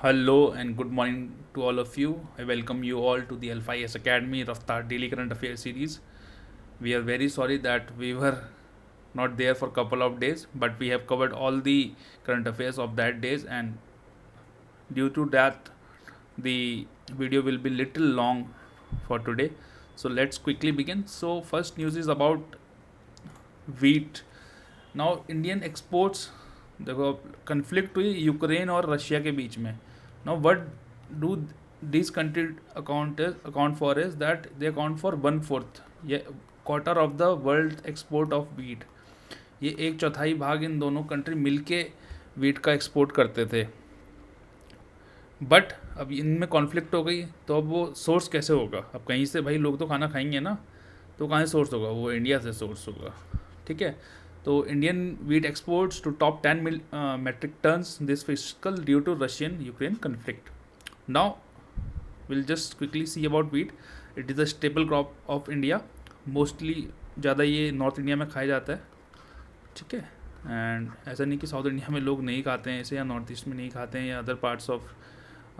Hello and good morning to all of you. I welcome you all to the L5S Academy Raftar Daily Current Affairs series. We are very sorry that we were not there for a couple of days, but we have covered all the current affairs of that days, and due to that, the video will be little long for today. So let's quickly begin. So first news is about wheat. Now Indian exports देखो conflict हुई Ukraine और Russia के बीच में. Now what do this country account for is that they account for 1/4 ये quarter of the world export of wheat. ये एक चौथाई भाग इन दोनों कंट्री मिलके वीट का एक्सपोर्ट करते थे. बट अब इनमें कॉन्फ्लिक्ट हो गई तो अब वो सोर्स कैसे होगा. अब कहीं से भाई लोग तो खाना खाएंगे ना, तो कहाँ से सोर्स होगा, वो इंडिया से सोर्स होगा. ठीक है. तो Indian wheat exports to top 10 metric tons this fiscal due to Russian-Ukraine conflict. Now, we'll just quickly see about wheat. It is a staple crop of India. Mostly ज़्यादा ये north India में खाया जाता है. ठीक है. एंड ऐसा नहीं कि साउथ इंडिया में लोग नहीं खाते हैं इसे, या नॉर्थ ईस्ट में नहीं खाते हैं, या अदर पार्ट्स ऑफ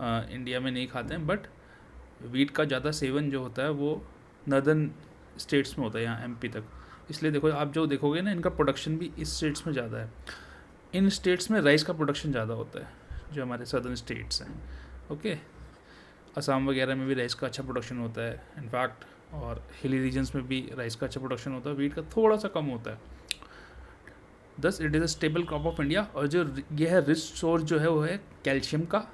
इंडिया में नहीं खाते हैं. बट वीट का ज़्यादा सेवन जो होता है वो नर्दर्न स्टेट्स में होता है, यहाँ एमपी तक. इसलिए देखो आप जो देखोगे ना, इनका प्रोडक्शन भी इस स्टेट्स में ज़्यादा है. इन स्टेट्स में राइस का प्रोडक्शन ज़्यादा होता है जो हमारे सदर्न स्टेट्स हैं. ओके. असम वगैरह में भी राइस का अच्छा प्रोडक्शन होता है इनफैक्ट, और हिली रीजन्स में भी राइस का अच्छा प्रोडक्शन होता है. वीट का थोड़ा सा कम होता है. Thus it is a stable crop of India. और जो ये है रिच सोर्स जो है वो है कैल्शियम का,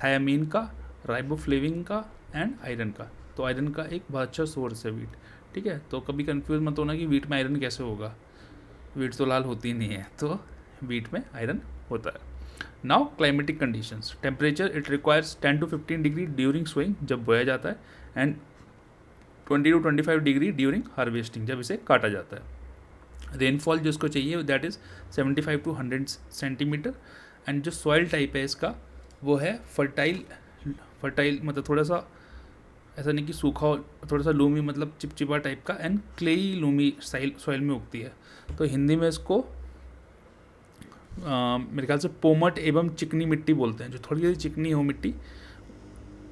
थायामीन का, राइबोफ्लेविन का एंड आयरन का. तो आयरन का एक बहुत अच्छा सोर्स है वीट. ठीक है. तो कभी कंफ्यूज मत होना कि वीट में आयरन कैसे होगा. वीट तो लाल होती नहीं है, तो वीट में आयरन होता है. Now climatic conditions. Temperature it requires 10 to 15 degree during sowing जब बोया जाता है, and 20 to 25 degree during harvesting जब इसे काटा जाता है. रेनफॉल जो इसको चाहिए that is 75 to 100 centimetre. And जो सॉइल टाइप है इसका वो है फर्टाइल मतलब थोड़ा सा ऐसा नहीं कि सूखा हो, थोड़ा सा लूमी मतलब चिपचिपा टाइप का, एंड क्लेई लूमी सॉइल में उगती है. तो हिंदी में इसको मेरे ख्याल से पोमट एवं चिकनी मिट्टी बोलते हैं. जो थोड़ी सी चिकनी हो मिट्टी,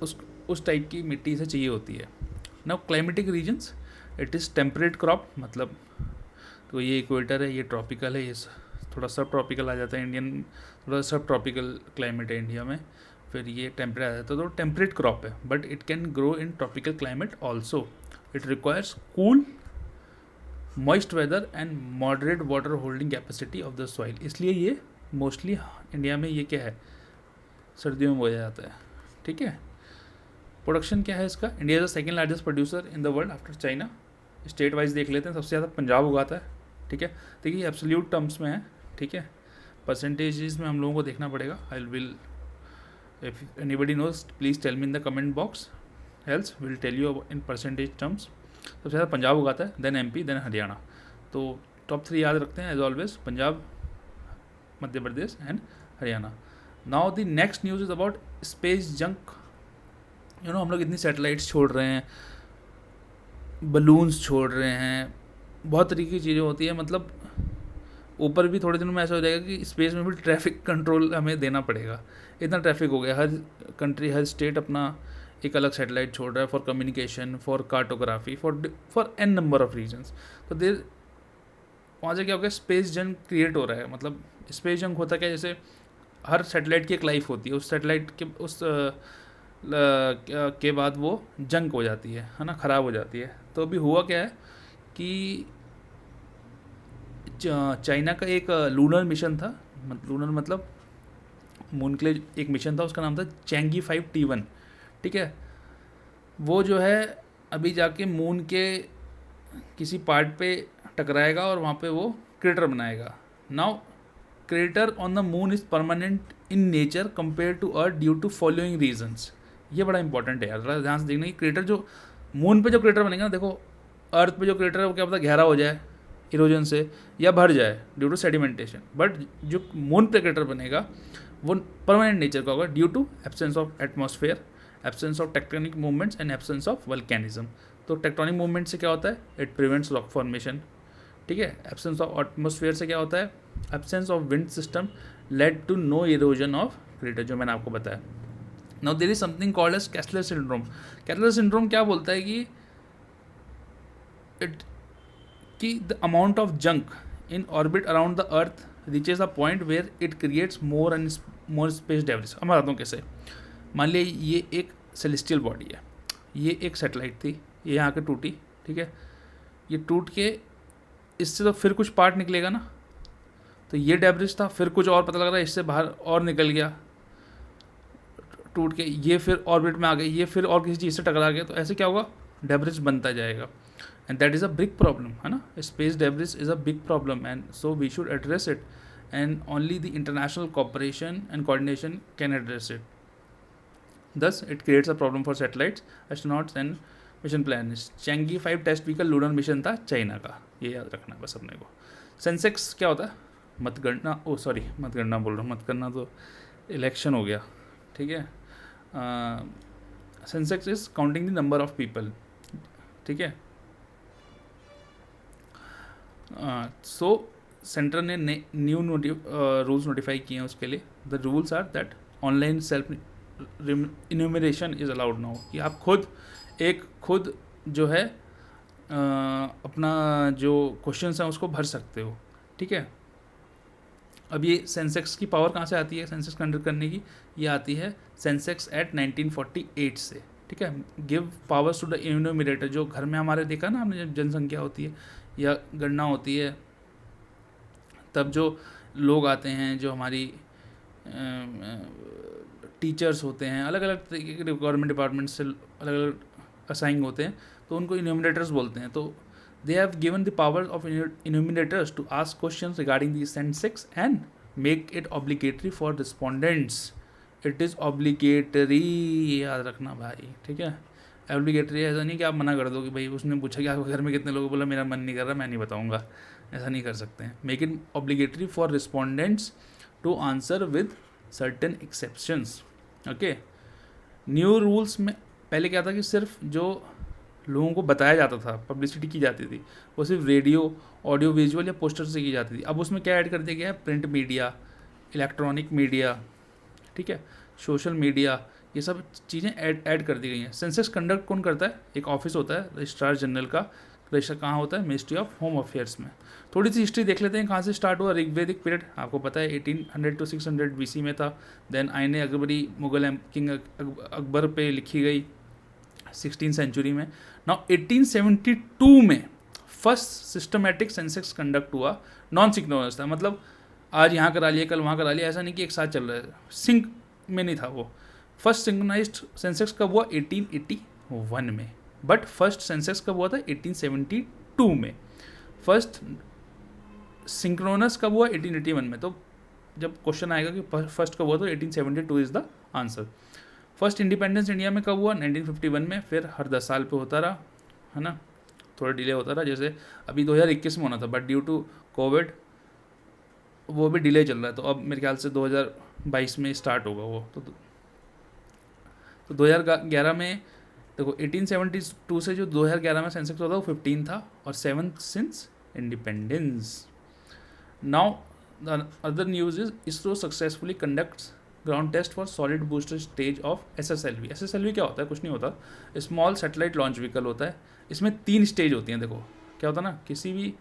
उस टाइप की मिट्टी से चाहिए होती है. Now climatic reasons. It is temperate crop, मतलब तो ये इक्वेटर है, ये ट्रॉपिकल है, ये थोड़ा सब ट्रॉपिकल आ जाता है. इंडियन थोड़ा सब ट्रॉपिकल क्लाइमेट है इंडिया में. फिर ये टेम्परेट आ जाता है, तो टेम्परेट क्रॉप है. But it can grow in tropical climate also. It requires cool moist weather and moderate water holding capacity of the soil. इसलिए ये मोस्टली इंडिया में ये क्या है, सर्दियों में बोया जाता है. ठीक है. प्रोडक्शन क्या है इसका. India is the second largest producer in the world after China. State wise देख लेते हैं. सबसे ज़्यादा पंजाब उगाता है. ठीक है. देखिए एब्सोल्यूट टर्म्स में है. ठीक है. परसेंटेजेस में हम लोगों को देखना पड़ेगा. I will, if anybody knows please tell me in the comment box, else we'll tell you in percentage terms. सबसे ज़्यादा पंजाब उगाता है, देन एमपी, देन हरियाणा. तो टॉप 3 याद रखते हैं as always, Punjab, Madhya Pradesh and Haryana. Now the next news is about space junk. हम लोग इतनी सैटेलाइट्स छोड़ रहे हैं, बलून्स छोड़ रहे हैं, बहुत तरीके की चीज़ें होती है. मतलब ऊपर भी थोड़े दिनों में ऐसा हो जाएगा कि स्पेस में भी ट्रैफिक कंट्रोल हमें देना पड़ेगा. इतना ट्रैफिक हो गया. हर कंट्री, हर स्टेट अपना एक अलग सैटेलाइट छोड़ रहा है for communication, for cartography, for an number of reasons. तो देर वहाँ से क्या हो गया, स्पेस जंक क्रिएट हो रहा है. मतलब स्पेस जंक होता क्या, जैसे हर सैटेलाइट की एक लाइफ होती है. उस सैटेलाइट के के बाद वो जंक हो जाती है ना, ख़राब हो जाती है. तो अभी हुआ क्या है कि चाइना का एक लूनर मिशन था. लूनर मतलब मून के लिए एक मिशन था, उसका नाम था चैंगी 5T1. ठीक है. वो जो है अभी जाके मून के किसी पार्ट पे टकराएगा और वहाँ पे वो क्रेटर बनाएगा. Now crater on the moon is permanent in nature compare to earth due to following reasons. ये बड़ा इंपॉर्टेंट है यार, थोड़ा ध्यान से देखना. कि क्रेटर जो मून पे जो क्रेटर बनेगा ना, देखो अर्थ पे जो क्रेटर है वो क्या पता गहरा हो जाए इरोजन से, या भर जाए ड्यू टू सेडिमेंटेशन. बट जो मून पे क्रेटर बनेगा वो परमानेंट नेचर का होगा due to absence of atmosphere, absence of tectonic movements and absence of volcanism. तो टेक्टोनिक मूवमेंट से क्या होता है, इट प्रिवेंट्स रॉक फॉर्मेशन. ठीक है. एब्सेंस ऑफ एटमॉस्फेयर से क्या होता है, absence of wind system led to no erosion of crater, जो मैंने आपको बताया. Now there is something called as Kessler syndrome. Kessler syndrome क्या बोलता है कि इट कि the amount of junk in orbit around the earth reaches a point where it creates more space debris. अब मैं बताता हूँ कैसे. मान लिया ये एक सेलेस्टियल बॉडी है, ये एक सैटेलाइट थी, ये यहाँ के टूटी, ठीक है, ये टूट के इससे तो फिर कुछ पार्ट निकलेगा ना, तो ये डेब्रिस था, फिर कुछ और पता लग रहा है इससे बाहर और निकल गया टूट के, ये फिर ऑर्बिट में आ गया, ये फिर और किसी चीज़ से टकरा गया, तो ऐसे क्या होगा, डेब्रिस बनता जाएगा. And that is a big problem, है ना. Space debris is a big problem and so we should address it and only the international cooperation and coordination can address it. Thus, it creates a problem for satellites, astronauts and mission planners. Chang'e 5 test vehicle lunar mission था China का, ये याद रखना बस अपने को. Sensex क्या होता है, मतगणना, ओ सॉरी मतगणना बोल रहा हूँ, मतगणना तो इलेक्शन हो गया, ठीक है. Census is counting the number of people, ठीक है. सो सेंटर ने न्यू रूल्स नोटिफाई किए हैं उसके लिए. The rules are that online self enumeration is allowed now, कि आप खुद जो है अपना जो क्वेश्चंस हैं उसको भर सकते हो, ठीक है. अब ये सेंसेक्स की पावर कहाँ से आती है सेंसेक्स कंडक्ट करने की, ये आती है सेंसेक्स एक्ट 1948 से, ठीक है. Give powers to the enumerator. जो घर में हमारे देखा ना हमने, जब जनसंख्या होती है या गणना होती है, तब जो लोग आते हैं, जो हमारी टीचर्स होते हैं, अलग अलग तरीके के गवर्नमेंट डिपार्टमेंट से अलग अलग असाइन होते हैं, तो उनको इन्यूमरेटर्स बोलते हैं. तो they have given the power of enumerators to ask questions regarding the census and make it obligatory for respondents. It is obligatory, याद रखना भाई, ठीक है. ऑब्लिगेटरी ऐसा नहीं कि आप मना कर दो कि भाई उसने पूछा कि आपके घर में कितने लोग, बोला मेरा मन नहीं कर रहा, मैं नहीं बताऊँगा, ऐसा नहीं कर सकते हैं. Make it obligatory for respondents to answer with certain exceptions. Okay. New rules में पहले क्या था कि सिर्फ जो लोगों को बताया जाता था, पब्लिसिटी की जाती थी, वो सिर्फ रेडियो, ऑडियो विजुअल या पोस्टर से की जाती थी. अब उसमें क्या ऐड कर दिया गया है, प्रिंट मीडिया, इलेक्ट्रॉनिक मीडिया, ठीक है, सोशल मीडिया, ये सब चीज़ें ऐड कर दी गई हैं. सेंसस कंडक्ट कौन करता है, एक ऑफिस होता है रजिस्ट्रार जनरल का. रजिस्टर कहाँ होता है, मिनिस्ट्री ऑफ होम अफेयर्स में. थोड़ी सी हिस्ट्री देख लेते हैं कहाँ से स्टार्ट हुआ. ऋग्वेदिक पीरियड आपको पता है 1800 to 600 BC में था. देन आइन अकबरी, मुगल किंग अकबर पे लिखी गई 16th सेंचुरी में. नाउ 1872 में फर्स्ट सिस्टमेटिक सेंसस कंडक्ट हुआ. नॉन सिंक्रोनस था, मतलब आज यहाँ करा लिया कल वहाँ करा लिया, ऐसा नहीं कि एक साथ चल रहा है, सिंक में नहीं था वो. फर्स्ट सिंक्रोनाइज्ड सेंसेक्स कब हुआ, 1881 में. बट फर्स्ट सेंसेक्स कब हुआ था, 1872 में. फर्स्ट सिंक्रोनस कब हुआ, 1881 में. तो जब क्वेश्चन आएगा कि फर्स्ट कब हुआ, तो 1872 is the answer. First independence India में कब हुआ, 1951 में. फिर हर 10 साल पे होता रहा, है ना, थोड़ा डिले होता रहा. जैसे अभी 2021 में होना था, बट ड्यू टू कोविड वो भी डिले चल रहा है. तो अब मेरे ख्याल से 2022 में स्टार्ट होगा वो. तो 2011 में देखो, 1872 से जो 2011 में सेंसेक्स होता है वो 15 था, और 7th since independence. Now the other news is ISRO successfully conducts ground test for solid booster stage of SSLV. SSLV क्या होता है, कुछ नहीं होता, स्मॉल सैटेलाइट लॉन्च व्हीकल होता है. इसमें 3 स्टेज होती हैं. देखो क्या होता है ना, किसी भी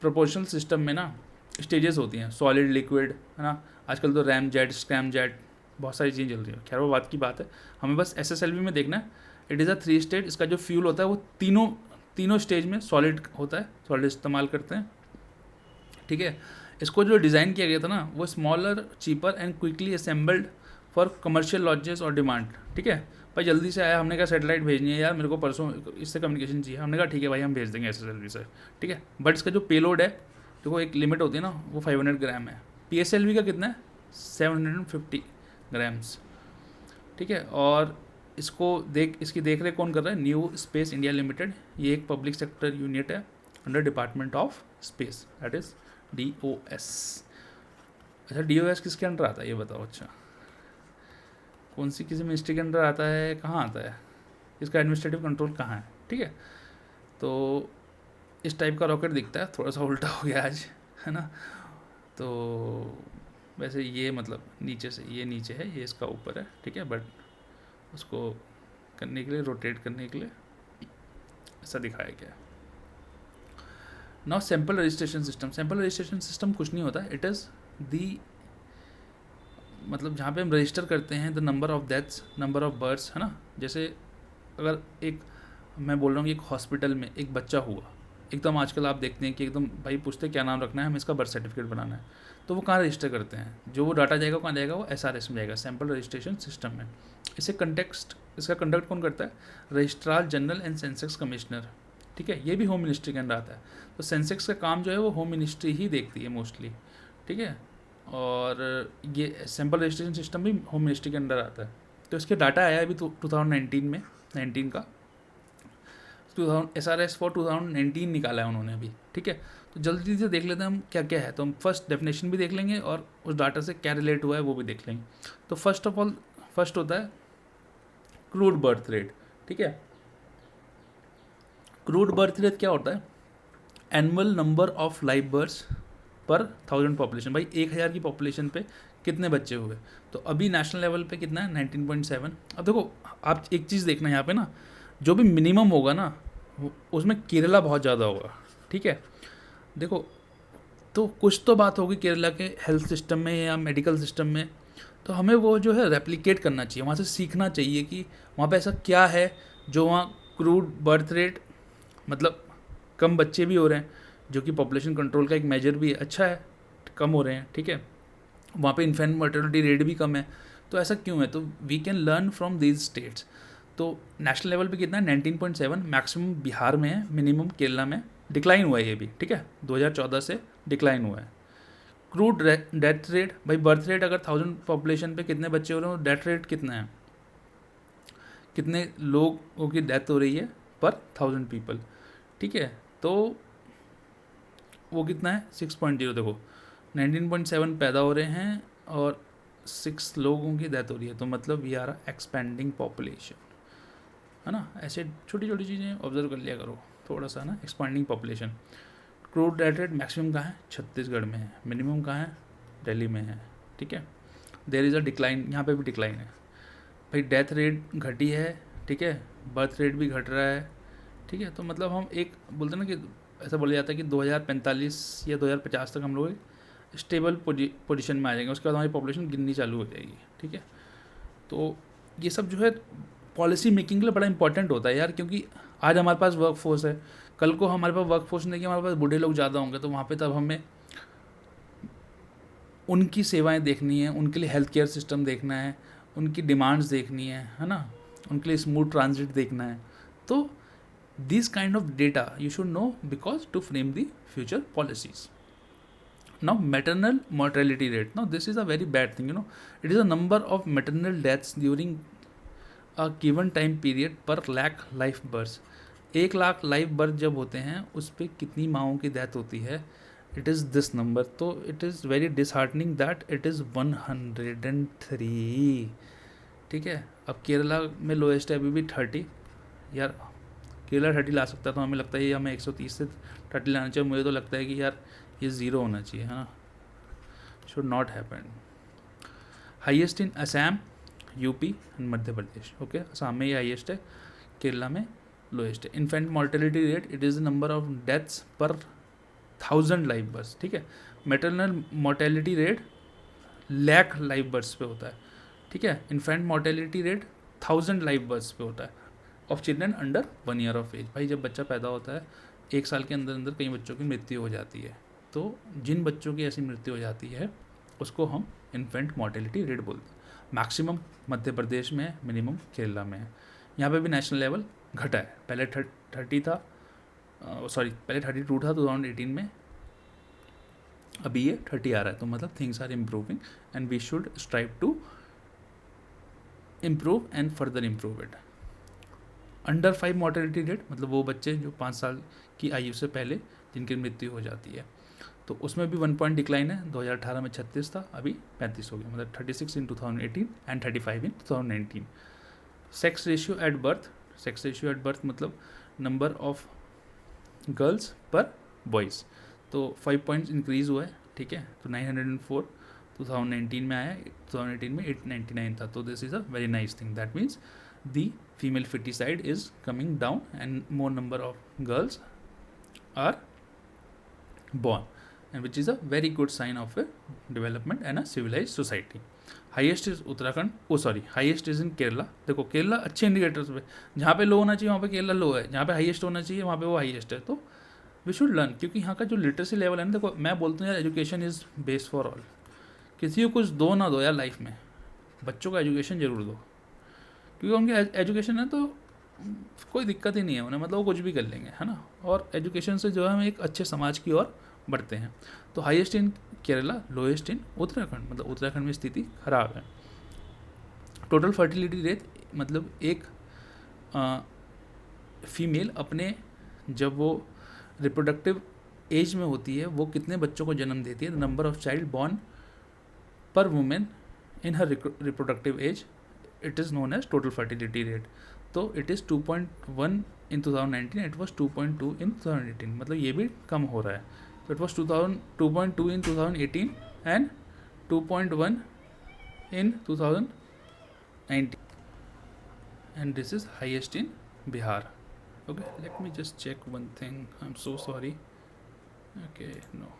प्रोपोर्शनल सिस्टम में ना स्टेजेस होती हैं, सॉलिड, लिक्विड, है ना. आजकल तो रैम जेट, स्क्रैम जेट, बहुत सारी चीज़ें चल रही हैं. खैर वो बात की बात है, हमें बस SSLV में देखना है. It is a 3 stage. इसका जो फ्यूल होता है वो तीनों स्टेज में सॉलिड होता है, सॉलिड इस्तेमाल करते हैं, ठीक है. इसको जो डिज़ाइन किया गया था ना, वो smaller, cheaper and quickly assembled for commercial launches और डिमांड, ठीक है. भाई जल्दी से आया, हमने कहा सैटेलाइट भेजनी है यार, मेरे को परसों इससे कम्युनिकेशन चाहिए, हमने कहा ठीक है भाई हम भेज देंगे SSLV से, ठीक है. बट इसका जो पेलोड है, देखो एक लिमिट होती है ना, वो 500 ग्राम है. PSLV का कितना है, 750 ग्राम्स, ठीक है. और इसकी देख रेख कौन कर रहा है, न्यू स्पेस इंडिया लिमिटेड. ये एक पब्लिक सेक्टर यूनिट है under department of space, that is DOS. अच्छा, DOS किसके अंडर आता है ये बताओ. अच्छा, कौन सी किसी मिनिस्ट्री के अंडर आता है, कहाँ आता है, इसका एडमिनिस्ट्रेटिव कंट्रोल कहाँ है, ठीक है. तो इस टाइप का रॉकेट दिखता है, थोड़ा सा उल्टा हो गया आज, है ना. तो वैसे ये मतलब नीचे से, ये नीचे है, ये इसका ऊपर है, ठीक है. बट उसको करने के लिए, रोटेट करने के लिए ऐसा दिखाया गया है। Now sample registration system, sample registration system कुछ नहीं होता, इट इज़ दी मतलब जहाँ पे हम रजिस्टर करते हैं the number of deaths, number of births, है ना। जैसे अगर एक मैं बोल रहा हूँ कि एक हॉस्पिटल में एक बच्चा हुआ, एकदम आजकल आप देखते हैं कि एकदम भाई पूछते क्या नाम रखना है, हमें इसका बर्थ सर्टिफिकेट बनाना है, तो वो कहाँ रजिस्टर करते हैं, जो वो डाटा जाएगा कहाँ जाएगा, वो SRS में जाएगा, सैंपल रजिस्ट्रेशन सिस्टम में। इसका कंडक्ट कौन करता है, registrar general and census commissioner, ठीक है। ये भी होम मिनिस्ट्री के अंडर आता है। तो सेंसेक्स का काम जो है वो होम मिनिस्ट्री ही देखती है मोस्टली, ठीक है। और ये सैंपल रजिस्ट्रेशन सिस्टम भी होम मिनिस्ट्री के अंडर आता है। तो इसके डाटा आया अभी 2019 में, 19 का 2000 SRS फॉर 2019 निकाला है उन्होंने अभी, ठीक है। तो जल्दी से देख लेते हैं हम क्या क्या है। तो हम फर्स्ट डेफिनेशन भी देख लेंगे और उस डाटा से क्या रिलेट हुआ है वो भी देख लेंगे। तो फर्स्ट ऑफ ऑल फर्स्ट होता है क्रूड बर्थ रेट, ठीक है। क्रूड बर्थ रेट क्या होता है, annual number of live births per 1000 population. भाई 1000 की पॉपुलेशन पे कितने बच्चे हुए। तो अभी नेशनल लेवल पे कितना है, 19.7। अब देखो आप एक चीज़ देखना यहाँ पे ना, जो भी मिनिमम होगा ना उसमें केरला बहुत ज़्यादा होगा, ठीक है। देखो तो कुछ तो बात होगी केरला के हेल्थ सिस्टम में या मेडिकल सिस्टम में, तो हमें वो जो है रेप्लिकेट करना चाहिए, वहाँ से सीखना चाहिए कि वहाँ पे ऐसा क्या है जो वहाँ क्रूड बर्थ रेट, मतलब कम बच्चे भी हो रहे हैं, जो कि पॉपुलेशन कंट्रोल का एक मेजर भी है, अच्छा है, कम हो रहे हैं, ठीक है। वहाँ पे इन्फेंट मर्टलिटी रेट भी कम है, तो ऐसा क्यों है, तो we can learn from these states. तो नेशनल लेवल पे कितना है, 19.7 मैक्सिमम बिहार में है, मिनिमम केरला में, डिक्लाइन हुआ है ये भी, ठीक है, 2014 से डिक्लाइन हुआ है। क्रूड डेथ रेट, भाई बर्थ रेट अगर 1000 पॉपुलेशन पे कितने बच्चे हो रहे हैं, डेथ रेट कितना है, कितने लोगों की डेथ हो रही है पर 1000 पीपल, ठीक है। तो वो कितना है 6.0, देखो 19.7 पैदा हो रहे हैं और 6 लोगों की डेथ हो रही है, तो मतलब वी आर एक्सपेंडिंग पॉपुलेशन, है ना। ऐसे छोटी छोटी चीज़ें ऑब्जर्व कर लिया करो थोड़ा सा ना, expanding population. Crude death rate maximum कहाँ है, छत्तीसगढ़ में है, मिनिमम कहाँ है, दिल्ली में है, ठीक है। देयर इज़ अ डिक्लाइन, यहाँ पे भी डिक्लाइन है भाई, डेथ रेट घटी है, ठीक है, बर्थ रेट भी घट रहा है, ठीक है। तो मतलब हम एक बोलते हैं ना कि ऐसा बोला जाता है कि 2045 या 2050 तक हम लोग स्टेबल पोजीशन में आ जाएंगे, उसके बाद हमारी पॉपुलेशन गिननी चालू हो जाएगी, ठीक है। तो ये सब जो है पॉलिसी मेकिंग के लिए बड़ा इंपॉर्टेंट होता है यार, क्योंकि आज हमारे पास वर्क फोर्स है, कल को हमारे पास वर्क फोर्स नहीं कि हमारे पास बूढ़े लोग ज़्यादा होंगे, तो वहाँ पे तब हमें उनकी सेवाएं देखनी है, उनके लिए हेल्थ केयर सिस्टम देखना है, उनकी डिमांड्स देखनी है ना, उनके लिए स्मूथ ट्रांजिट देखना है। तो this kind of data you should know because to frame the future policies. Now maternal mortality rate, now this is a very bad thing, you know, it is a number of maternal deaths during a given time period per lakh live births। 1 lakh live birth जब होते हैं उस पर कितनी माओं की death होती है, it is this number. तो it is very disheartening that it is 103, ठीक है। अब केरला में लोएस्ट है अभी भी 30, यार केरला 30 ला सकता, तो हमें लगता है ये हमें 130 से 30 लाना चाहिए। मुझे तो लगता है कि यार ये ज़ीरो होना चाहिए, है ना, should not happen. Highest in Assam, UP and Madhya Pradesh, okay, Assam में ये हाईएस्ट है, केरला में लोएस्ट है। Infant mortality rate, it is the number of deaths per 1000 live births, ठीक है। Maternal mortality rate lakh live births पे होता है, ठीक है। Infant mortality rate 1000 live births पे होता है of children under 1 year of age. भाई जब बच्चा पैदा होता है 1 साल के अंदर अंदर कई बच्चों की मृत्यु हो जाती है, तो जिन बच्चों की ऐसी मृत्यु हो जाती है उसको हम इन्फेंट मॉर्टेलिटी रेट बोलते हैं। मैक्सिमम मध्य प्रदेश में है, मिनिमम केरला में है। यहाँ पे भी नेशनल लेवल घटा है, पहले 30 था, पहले 32 था 2018 में, अभी ये 30 आ रहा है। तो मतलब things are improving and we should strive to improve and further improve it. Under 5 mortality rate, मतलब वो बच्चे जो 5 साल की आयु से पहले जिनकी मृत्यु हो जाती है, तो उसमें भी 1 पॉइंट डिक्लाइन है। 2018 में 36 था, अभी 35 हो गया, मतलब 36 इन 2018 and 35 in 2019। Sex ratio at birth, sex ratio at birth मतलब नंबर ऑफ गर्ल्स पर बॉयज़, तो 5 पॉइंट्स इंक्रीज़ हुआ है, ठीक है। तो 904 2019 में आया, 2018 में 899 था. तो this is a very nice thing. That means the female feticide is coming down and more number of girls are born, and which is a very good sign of a development and a civilized society. Highest is Uttarakhand, highest is in Kerala. देखो केरला अच्छे indicators पे, जहाँ पे लो होना चाहिए वहाँ पे केरला लो है, जहाँ पे हाईएस्ट होना चाहिए वहाँ पे वो हाईएस्ट है. तो वी शुड लर्न, क्योंकि यहाँ का जो लिटरेसी लेवल है ना, देखो मैं बोलता हूँ यार education is base for all. किसी को कुछ दो ना दो यार लाइफ में, बच्चों को एजुकेशन जरूर दो, क्योंकि उनके एजुकेशन है तो कोई दिक्कत ही नहीं है उन्हें, मतलब वो कुछ भी कर लेंगे, है ना. और एजुकेशन से जो है हम एक अच्छे समाज की ओर बढ़ते हैं. तो highest in Kerala, lowest in Uttarakhand, मतलब उत्तराखंड में स्थिति खराब है. टोटल फर्टिलिटी रेट, मतलब एक फीमेल अपने जब वो रिप्रोडक्टिव एज में होती है वो कितने बच्चों को जन्म देती है, the number of child born per women in her reproductive age, it is known as total fertility rate. तो it is 2.1 in 2019, it was 2.2 in 2018, मतलब ये भी कम हो रहा है. तो it was 2.2 in 2018 and 2.1 in 2019, and this is highest in Bihar. Okay, let me just check one thing. I'm so sorry. Okay, no.